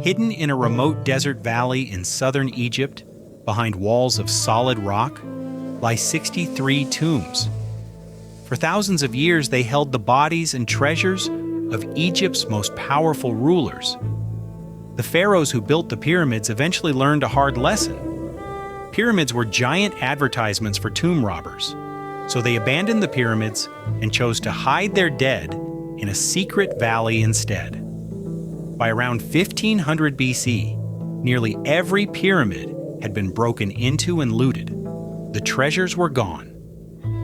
Hidden in a remote desert valley in southern Egypt, behind walls of solid rock, lie 63 tombs. For thousands of years, they held the bodies and treasures of Egypt's most powerful rulers. The pharaohs who built the pyramids eventually learned a hard lesson. Pyramids were giant advertisements for tomb robbers, so they abandoned the pyramids and chose to hide their dead in a secret valley instead. By around 1500 BC, nearly every pyramid had been broken into and looted. The treasures were gone.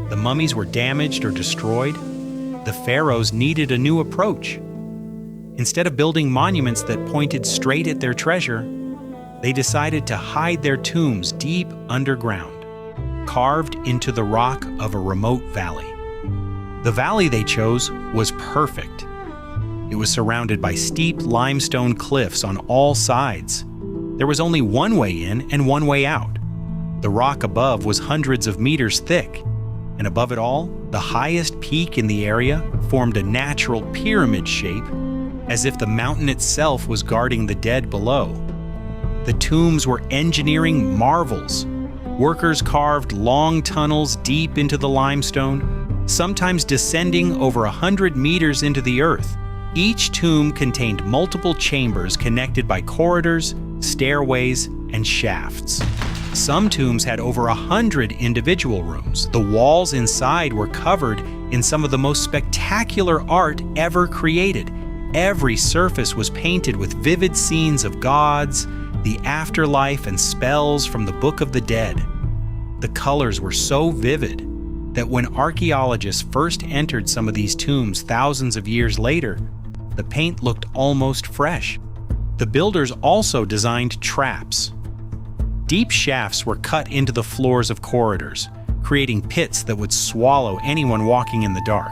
The mummies were damaged or destroyed. The pharaohs needed a new approach. Instead of building monuments that pointed straight at their treasure, they decided to hide their tombs deep underground, carved into the rock of a remote valley. The valley they chose was perfect. It was surrounded by steep limestone cliffs on all sides. There was only one way in and one way out. The rock above was hundreds of meters thick, and above it all, the highest peak in the area formed a natural pyramid shape, as if the mountain itself was guarding the dead below. The tombs were engineering marvels. Workers carved long tunnels deep into the limestone, sometimes descending over 100 meters into the earth. Each tomb contained multiple chambers connected by corridors, stairways, and shafts. Some tombs had over 100 individual rooms. The walls inside were covered in some of the most spectacular art ever created. Every surface was painted with vivid scenes of gods, the afterlife, and spells from the Book of the Dead. The colors were so vivid that when archaeologists first entered some of these tombs thousands of years later, the paint looked almost fresh. The builders also designed traps. Deep shafts were cut into the floors of corridors, creating pits that would swallow anyone walking in the dark.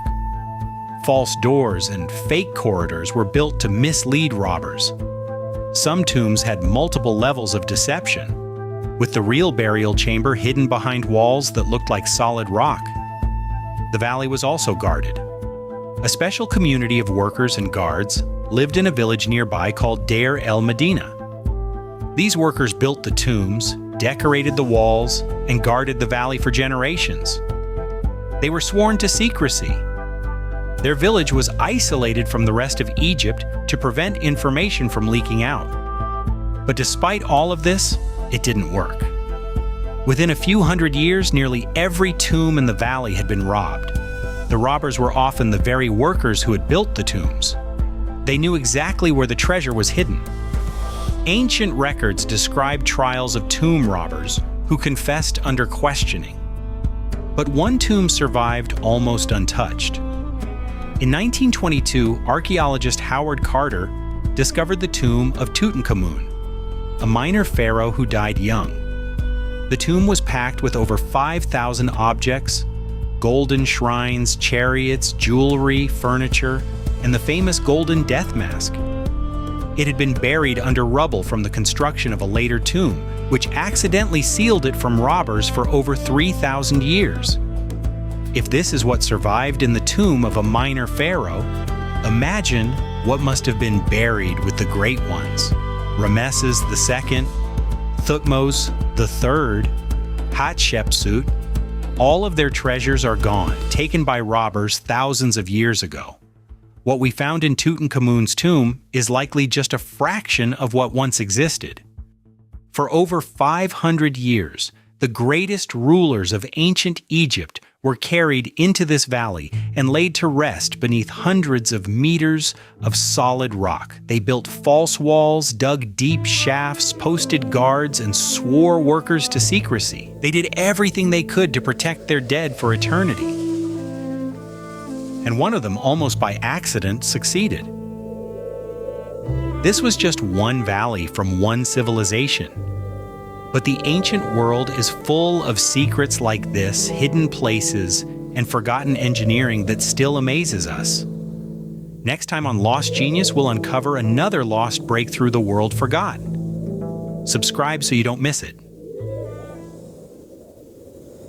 False doors and fake corridors were built to mislead robbers. Some tombs had multiple levels of deception, with the real burial chamber hidden behind walls that looked like solid rock. The valley was also guarded. A special community of workers and guards lived in a village nearby called Deir el-Medina. These workers built the tombs, decorated the walls, and guarded the valley for generations. They were sworn to secrecy. Their village was isolated from the rest of Egypt to prevent information from leaking out. But despite all of this, it didn't work. Within a few hundred years, nearly every tomb in the valley had been robbed. The robbers were often the very workers who had built the tombs. They knew exactly where the treasure was hidden. Ancient records describe trials of tomb robbers who confessed under questioning. But one tomb survived almost untouched. In 1922, archaeologist Howard Carter discovered the tomb of Tutankhamun, a minor pharaoh who died young. The tomb was packed with over 5,000 objects, golden shrines, chariots, jewelry, furniture, and the famous golden death mask. It had been buried under rubble from the construction of a later tomb, which accidentally sealed it from robbers for over 3,000 years. If this is what survived in the tomb of a minor pharaoh, imagine what must have been buried with the great ones: Ramesses II, Thutmose III, Hatshepsut. All of their treasures are gone, taken by robbers thousands of years ago. What we found in Tutankhamun's tomb is likely just a fraction of what once existed. For over 500 years, the greatest rulers of ancient Egypt were carried into this valley and laid to rest beneath hundreds of meters of solid rock. They built false walls, dug deep shafts, posted guards, and swore workers to secrecy. They did everything they could to protect their dead for eternity. And one of them, almost by accident, succeeded. This was just one valley from one civilization. But the ancient world is full of secrets like this, hidden places, and forgotten engineering that still amazes us. Next time on Lost Genius, we'll uncover another lost breakthrough the world forgot. Subscribe so you don't miss it.